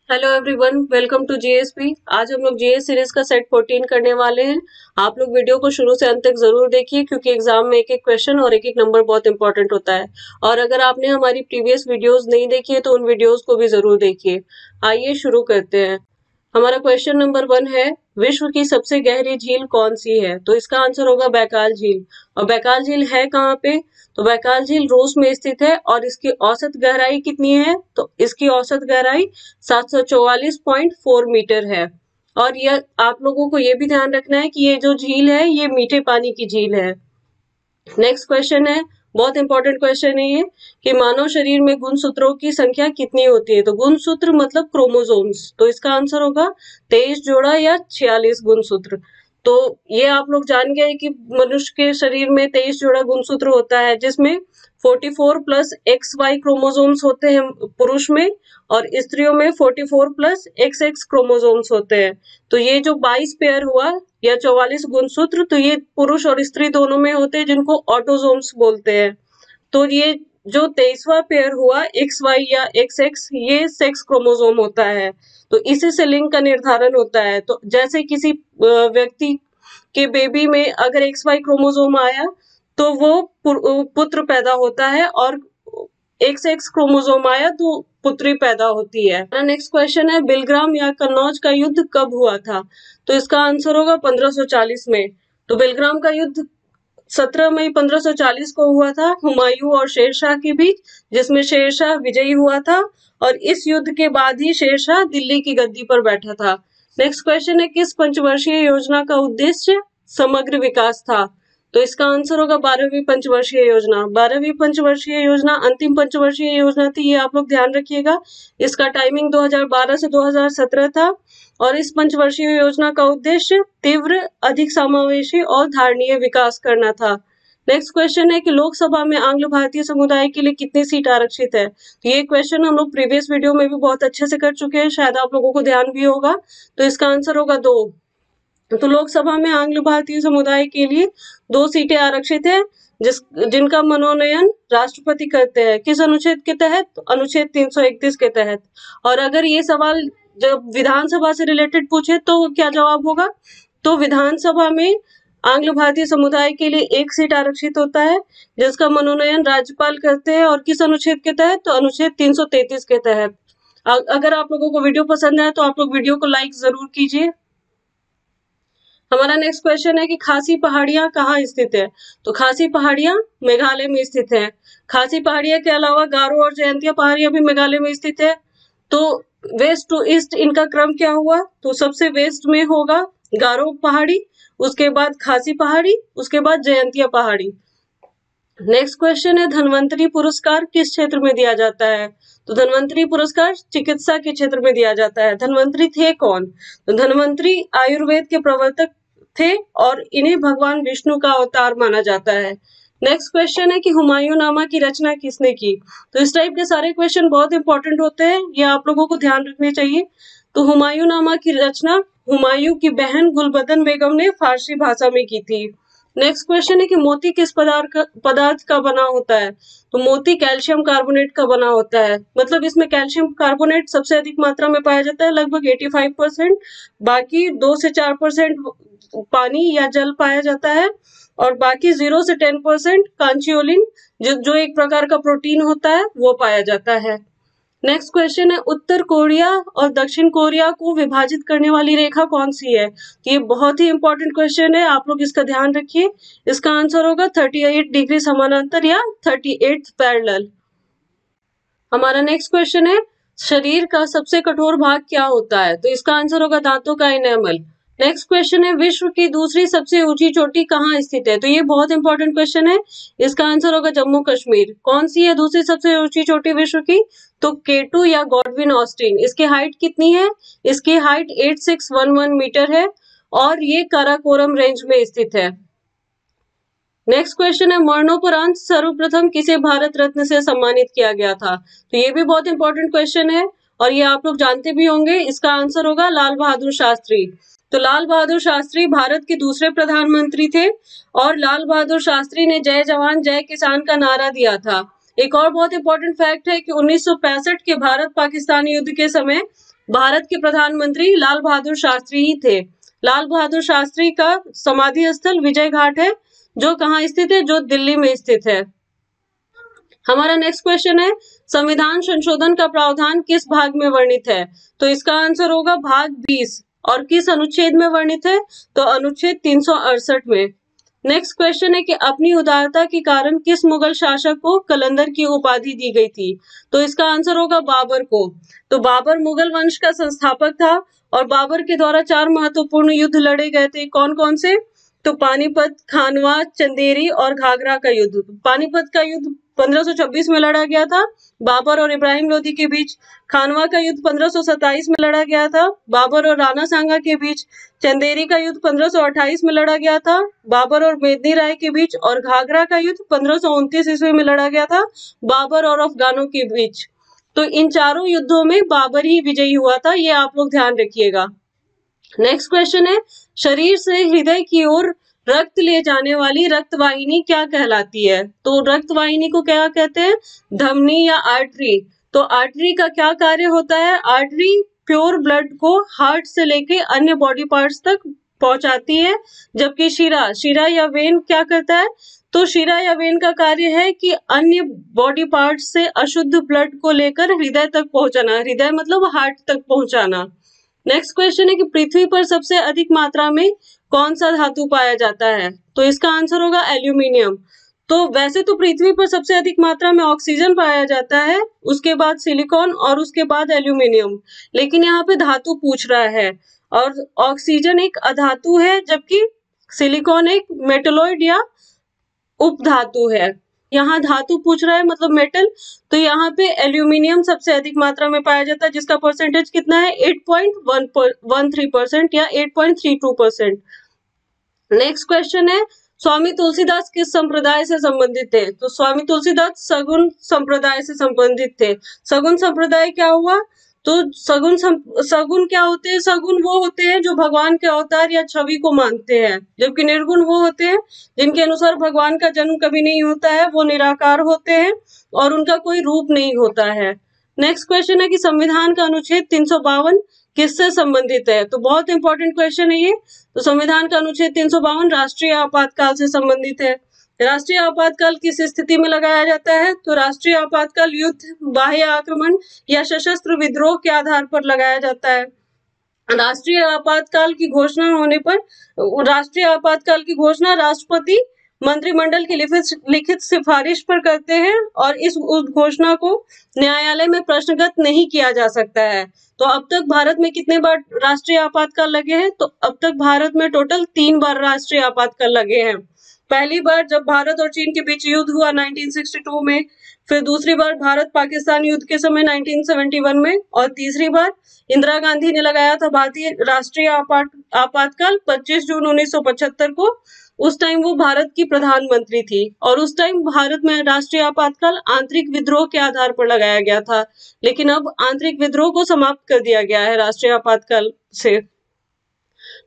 Hello everyone, welcome to GSP. आज हम लोग जीएस सीरीज का सेट 14 करने वाले हैं। आप लोग वीडियो को शुरू से अंत तक जरूर देखिए क्योंकि एग्जाम में एक एक क्वेश्चन और एक एक नंबर बहुत इंपॉर्टेंट होता है। और अगर आपने हमारी प्रीवियस वीडियोस नहीं देखी है तो उन वीडियोस को भी जरूर देखिए। आइए शुरू करते हैं। हमारा क्वेश्चन नंबर 1 है, विश्व की सबसे गहरी झील कौन सी है? तो इसका आंसर होगा बैकाल झील। और बैकाल झील है कहाँ पे? तो बैकाल झील रूस में स्थित है। और इसकी औसत गहराई कितनी है? तो इसकी औसत गहराई 744.4 मीटर है। और यह आप लोगों को ये भी ध्यान रखना है कि ये जो झील है ये मीठे पानी की झील है। नेक्स्ट क्वेश्चन है, बहुत इंपॉर्टेंट क्वेश्चन है ये, कि मानव शरीर में गुणसूत्रों की संख्या कितनी होती है? तो गुणसूत्र मतलब क्रोमोसोम्स। तो इसका आंसर होगा 23 जोड़ा या 46 गुणसूत्र। तो ये आप लोग जान गए कि मनुष्य के शरीर में 23 जोड़ा गुणसूत्र होता है, जिसमें 44 प्लस XY क्रोमोसोम्स होते हैं पुरुष में, और स्त्रियों में 44 प्लस XX क्रोमोसोम्स होते हैं। तो ये जो 22 पेयर हुआ या 44 गुणसूत्र, तो ये पुरुष और स्त्री दोनों में होते हैं, जिनको ऑटोसोम्स बोलते हैं। तो ये जो 23वां पेयर हुआ XY या XX, ये सेक्स क्रोमोसोम होता है। तो इसी से लिंग का निर्धारण होता है। तो जैसे किसी व्यक्ति के बेबी में अगर XY क्रोमोसोम आया तो वो पुत्र पैदा होता है, और XX क्रोमोसोम आया तो पुत्री पैदा होती है। नेक्स्ट क्वेश्चन है, बिलग्राम या कन्नौज का युद्ध कब हुआ था? तो इसका आंसर होगा 1540 में। तो बिलग्राम का युद्ध 17 मई 1540 को हुआ था हुमायूं और शेरशाह के बीच, जिसमें शेरशाह विजयी हुआ था। और इस युद्ध के बाद ही शेरशाह दिल्ली की गद्दी पर बैठा था। नेक्स्ट क्वेश्चन है, किस पंचवर्षीय योजना का उद्देश्य समग्र विकास था? तो इसका आंसर होगा 12वीं पंचवर्षीय योजना। 12वीं पंचवर्षीय योजना अंतिम पंचवर्षीय योजना थी, ये आप लोग ध्यान रखिएगा। इसका टाइमिंग 2012 से 2017 था। और इस पंचवर्षीय योजना का उद्देश्य तीव्र, अधिक समावेशी और धारणीय विकास करना था। नेक्स्ट क्वेश्चन है कि लोकसभा में आंग्ल भारतीय समुदाय के लिए कितनी सीट आरक्षित है? तो ये क्वेश्चन हम लोग प्रीवियस वीडियो में भी बहुत अच्छे से कर चुके हैं, शायद आप लोगों को ध्यान भी होगा। तो इसका आंसर होगा 2। तो लोकसभा में आंग्ल भारतीय समुदाय के लिए 2 सीटें आरक्षित है, जिनका मनोनयन राष्ट्रपति करते हैं। किस अनुच्छेद के तहत? तो अनुच्छेद 331 के तहत। और अगर ये सवाल जब विधानसभा से रिलेटेड पूछे तो क्या जवाब होगा? तो विधानसभा में आंग्ल भारतीय समुदाय के लिए 1 सीट आरक्षित होता है, जिसका मनोनयन राज्यपाल करते हैं। और किस अनुच्छेद के तहत? तो अनुच्छेद 333 के तहत। अगर आप लोगों को वीडियो पसंद है तो आप लोग वीडियो को लाइक जरूर कीजिए। हमारा नेक्स्ट क्वेश्चन है कि खासी पहाड़ियां कहाँ स्थित है? तो खासी पहाड़ियां मेघालय में स्थित है। खासी पहाड़ियां के अलावा गारो और जयंतिया पहाड़ियां भी मेघालय में स्थित है। तो वेस्ट टू ईस्ट इनका क्रम क्या हुआ? तो सबसे वेस्ट में होगा गारो पहाड़ी, उसके बाद खासी पहाड़ी, उसके बाद जयंतिया पहाड़ी। नेक्स्ट क्वेश्चन है, धन्वंतरी पुरस्कार किस क्षेत्र में दिया जाता है? तो धन्वंतरी पुरस्कार चिकित्सा के क्षेत्र में दिया जाता है। धन्वंतरी थे कौन? तो धन्वंतरी आयुर्वेद के प्रवर्तक थे और इन्हें भगवान विष्णु का अवतार माना जाता है। नेक्स्ट क्वेश्चन है कि हुमायूंनामा की रचना किसने की? तो इस टाइप के सारे क्वेश्चन बहुत इंपॉर्टेंट होते हैं, ये आप लोगों को ध्यान रखने चाहिए। तो हुमायूंनामा की रचना हुमायूं की बहन गुलबदन बेगम ने फारसी भाषा में की थी। नेक्स्ट क्वेश्चन है कि मोती किस पदार्थ का बना होता है? तो मोती कैल्शियम कार्बोनेट का बना होता है। मतलब इसमें कैल्शियम कार्बोनेट सबसे अधिक मात्रा में पाया जाता है, लगभग 85%। बाकी 2 से 4% पानी या जल पाया जाता है, और बाकी 0 से 10% कांचियोलिन, जो एक प्रकार का प्रोटीन होता है, वो पाया जाता है। नेक्स्ट क्वेश्चन है, उत्तर कोरिया और दक्षिण कोरिया को विभाजित करने वाली रेखा कौन सी है? ये बहुत ही इंपॉर्टेंट क्वेश्चन है, आप लोग इसका ध्यान रखिए। इसका आंसर होगा 38 डिग्री समानांतर या 38 पैरेलल। हमारा नेक्स्ट क्वेश्चन है, शरीर का सबसे कठोर भाग क्या होता है? तो इसका आंसर होगा दांतों का इनेमल। नेक्स्ट क्वेश्चन है, विश्व की दूसरी सबसे ऊंची चोटी कहाँ स्थित है? तो ये बहुत इंपॉर्टेंट क्वेश्चन है, इसका आंसर होगा जम्मू कश्मीर। कौन सी है दूसरी सबसे ऊंची चोटी विश्व की? तो K2 या गॉडविन ऑस्टिन। इसकी हाइट कितनी है? इसकी हाइट 8611 मीटर है, और ये काराकोरम रेंज में स्थित है। नेक्स्ट क्वेश्चन है, मरणोपरांत सर्वप्रथम किसे भारत रत्न से सम्मानित किया गया था? तो ये भी बहुत इंपॉर्टेंट क्वेश्चन है, और ये आप लोग जानते भी होंगे। इसका आंसर होगा लाल बहादुर शास्त्री। तो लाल बहादुर शास्त्री भारत के दूसरे प्रधानमंत्री थे, और लाल बहादुर शास्त्री ने जय जवान जय किसान का नारा दिया था। एक और बहुत इंपॉर्टेंट फैक्ट है कि 1965 के भारत पाकिस्तान युद्ध के समय भारत के प्रधानमंत्री लाल बहादुर शास्त्री ही थे। लाल बहादुर शास्त्री का समाधि स्थल विजय घाट है, जो कहाँ स्थित है, जो दिल्ली में स्थित है। हमारा नेक्स्ट क्वेश्चन है, संविधान संशोधन का प्रावधान किस भाग में वर्णित है? तो इसका आंसर होगा भाग 20। और किस अनुच्छेद में वर्णित है? तो अनुच्छेद 368 में। नेक्स्ट क्वेश्चन है कि अपनी उदारता के कारण किस मुगल शासक को कलंदर की उपाधि दी गई थी? तो इसका आंसर होगा बाबर को। तो बाबर मुगल वंश का संस्थापक था और बाबर के द्वारा 4 महत्वपूर्ण युद्ध लड़े गए थे। कौन कौन से? तो पानीपत, खानवा, चंदेरी और घाघरा का युद्ध। पानीपत का युद्ध 1526 में लड़ा गया था बाबर और इब्राहिम लोदी के बीच। खानवा का युद्ध 1527 में लड़ा गया था बाबर और राणा सांगा के बीच। चंदेरी का युद्ध 1528 में लड़ा गया था बाबर और मेदिनी राय के बीच। और घाघरा का युद्ध 1529 ईस्वी में लड़ा गया था बाबर और अफगानों के बीच। तो इन चारों युद्धों में बाबर ही विजयी हुआ था, ये आप लोग ध्यान रखिएगा। नेक्स्ट क्वेश्चन है, शरीर से हृदय की ओर रक्त ले जाने वाली रक्तवाहिनी क्या कहलाती है? तो रक्तवाहिनी को क्या कहते हैं? धमनी या आर्टरी। तो आर्टरी का क्या कार्य होता है? आर्टरी प्योर ब्लड को हार्ट से लेके अन्य बॉडी पार्ट्स तक पहुंचाती है, जबकि शिरा या वेन क्या करता है? तो शिरा या वेन का कार्य है कि अन्य बॉडी पार्ट्स से अशुद्ध ब्लड को लेकर हृदय तक पहुंचाना। हृदय मतलब हार्ट तक पहुंचाना। नेक्स्ट क्वेश्चन है कि पृथ्वी पर सबसे अधिक मात्रा में कौन सा धातु पाया जाता है? तो इसका आंसर होगा एल्यूमिनियम। तो वैसे तो पृथ्वी पर सबसे अधिक मात्रा में ऑक्सीजन पाया जाता है, उसके बाद सिलिकॉन और उसके बाद एल्यूमिनियम, लेकिन यहाँ पे धातु पूछ रहा है और ऑक्सीजन एक अधातु है जबकि सिलिकॉन एक मेटलॉइड या उपधातु है। यहाँ धातु पूछ रहा है मतलब मेटल, तो यहाँ पे एल्यूमिनियम सबसे अधिक मात्रा में पाया जाता है, जिसका परसेंटेज कितना है? 8.13% या 8.32%। नेक्स्ट क्वेश्चन है, स्वामी तुलसीदास किस संप्रदाय से संबंधित थे? तो स्वामी तुलसीदास सगुन संप्रदाय से संबंधित थे। सगुन संप्रदाय क्या हुआ? तो सगुन क्या होते हैं? सगुन वो होते हैं जो भगवान के अवतार या छवि को मानते हैं, जबकि निर्गुण वो होते हैं जिनके अनुसार भगवान का जन्म कभी नहीं होता है, वो निराकार होते हैं और उनका कोई रूप नहीं होता है। नेक्स्ट क्वेश्चन है कि संविधान का अनुच्छेद 352 किससे संबंधित है? तो बहुत इंपॉर्टेंट क्वेश्चन है ये। तो संविधान का अनुच्छेद 352 राष्ट्रीय आपातकाल से संबंधित है। राष्ट्रीय आपातकाल किस स्थिति में लगाया जाता है? तो राष्ट्रीय आपातकाल युद्ध, बाह्य आक्रमण या सशस्त्र विद्रोह के आधार पर लगाया जाता है। राष्ट्रीय आपातकाल की घोषणा होने पर राष्ट्रीय आपातकाल की घोषणा राष्ट्रपति मंत्रिमंडल की लिखित सिफारिश पर करते हैं और इस घोषणा को न्यायालय में प्रश्नगत नहीं किया जा सकता है। तो अब तक भारत में कितने बार राष्ट्रीय आपातकाल लगे हैं? तो अब तक भारत में टोटल 3 बार राष्ट्रीय आपातकाल लगे हैं। पहली बार जब भारत और चीन के बीच युद्ध हुआ 1962 में, फिर दूसरी बार भारत पाकिस्तान युद्ध के समय 1971 में, और तीसरी बार इंदिरा गांधी ने लगाया था भारतीय राष्ट्रीय आपातकाल 25 जून 1975 को। उस टाइम वो भारत की प्रधानमंत्री थी और उस टाइम भारत में राष्ट्रीय आपातकाल आंतरिक विद्रोह के आधार पर लगाया गया था, लेकिन अब आंतरिक विद्रोह को समाप्त कर दिया गया है राष्ट्रीय आपातकाल से।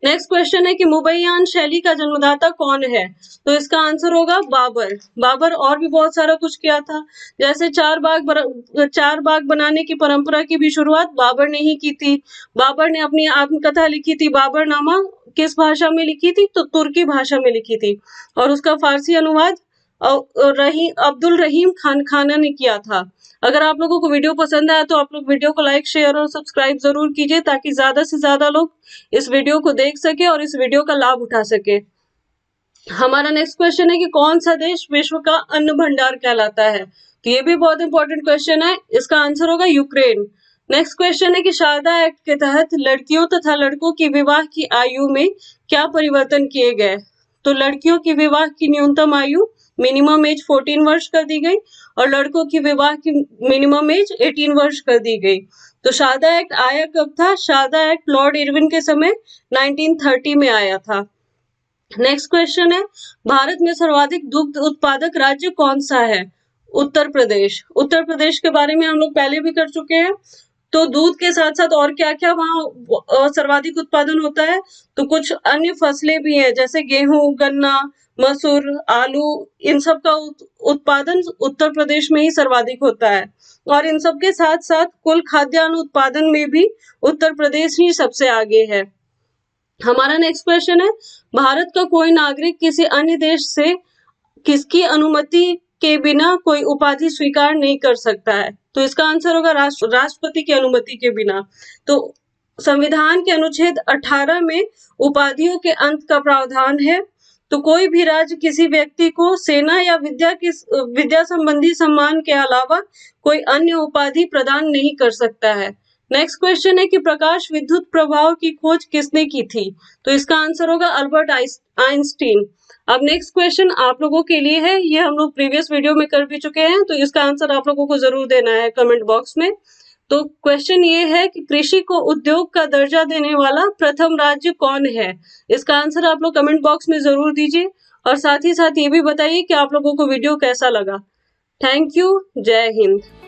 नेक्स्ट क्वेश्चन है कि मुबैयान शैली का जन्मदाता कौन है? तो इसका आंसर होगा बाबर। बाबर और भी बहुत सारा कुछ किया था, जैसे चार बाग बनाने की परंपरा की भी शुरुआत बाबर ने ही की थी। बाबर ने अपनी आत्मकथा लिखी थी बाबरनामा, किस भाषा में लिखी थी? तो तुर्की भाषा में लिखी थी और उसका फारसी अनुवाद अब्दुल रहीम खाना ने किया था। अगर आप लोगों को वीडियो पसंद आया तो आप लोग वीडियो को लाइक, शेयर और सब्सक्राइब जरूर कीजिए, ताकि ज्यादा से ज्यादा लोग इस वीडियो को देख सके और इस वीडियो का लाभ उठा सके। हमारा नेक्स्ट क्वेश्चन है कि कौन सा देश विश्व का अन्न भंडार कहलाता है? तो ये भी बहुत इंपॉर्टेंट क्वेश्चन है, इसका आंसर होगा यूक्रेन। नेक्स्ट क्वेश्चन है कि शारदा एक्ट के तहत लड़कियों तथा लड़कों की विवाह की आयु में क्या परिवर्तन किए गए? तो लड़कियों की विवाह की न्यूनतम आयु मिनिमम एज 14 वर्ष कर दी गई और लड़कों की विवाह की मिनिमम एज 18 वर्ष कर दी गई। तो शारदा एक्ट आया कब था? शारदा एक्ट लॉर्ड इरविन के समय 1930 में आया था। नेक्स्ट क्वेश्चन है, भारत में सर्वाधिक दुग्ध उत्पादक राज्य कौन सा है? उत्तर प्रदेश। उत्तर प्रदेश के बारे में हम लोग पहले भी कर चुके हैं। तो दूध के साथ साथ और क्या क्या वहाँ सर्वाधिक उत्पादन होता है? तो कुछ अन्य फसलें भी हैं, जैसे गेहूं, गन्ना, मसूर, आलू, इन सब का उत्पादन उत्तर प्रदेश में ही सर्वाधिक होता है। और इन सब के साथ साथ कुल खाद्यान्न उत्पादन में भी उत्तर प्रदेश ही सबसे आगे है। हमारा नेक्स्ट क्वेश्चन है, भारत का कोई नागरिक किसी अन्य देश से किसकी अनुमति के बिना कोई उपाधि स्वीकार नहीं कर सकता है? तो इसका आंसर होगा राष्ट्रपति की अनुमति के बिना। तो संविधान के अनुच्छेद 18 में उपाधियों के अंत का प्रावधान है। तो कोई भी राज्य किसी व्यक्ति को सेना या विद्या संबंधी सम्मान के अलावा कोई अन्य उपाधि प्रदान नहीं कर सकता है। नेक्स्ट क्वेश्चन है कि प्रकाश विद्युत प्रभाव की खोज किसने की थी? तो इसका आंसर होगा अल्बर्ट आइंस्टीन। अब नेक्स्ट क्वेश्चन आप लोगों के लिए है, ये हम लोग प्रीवियस वीडियो में कर भी चुके हैं, तो इसका आंसर आप लोगों को जरूर देना है कमेंट बॉक्स में। तो क्वेश्चन ये है कि कृषि को उद्योग का दर्जा देने वाला प्रथम राज्य कौन है? इसका आंसर आप लोग कमेंट बॉक्स में जरूर दीजिए और साथ ही साथ ये भी बताइए कि आप लोगों को वीडियो कैसा लगा। Thank you. जय हिंद।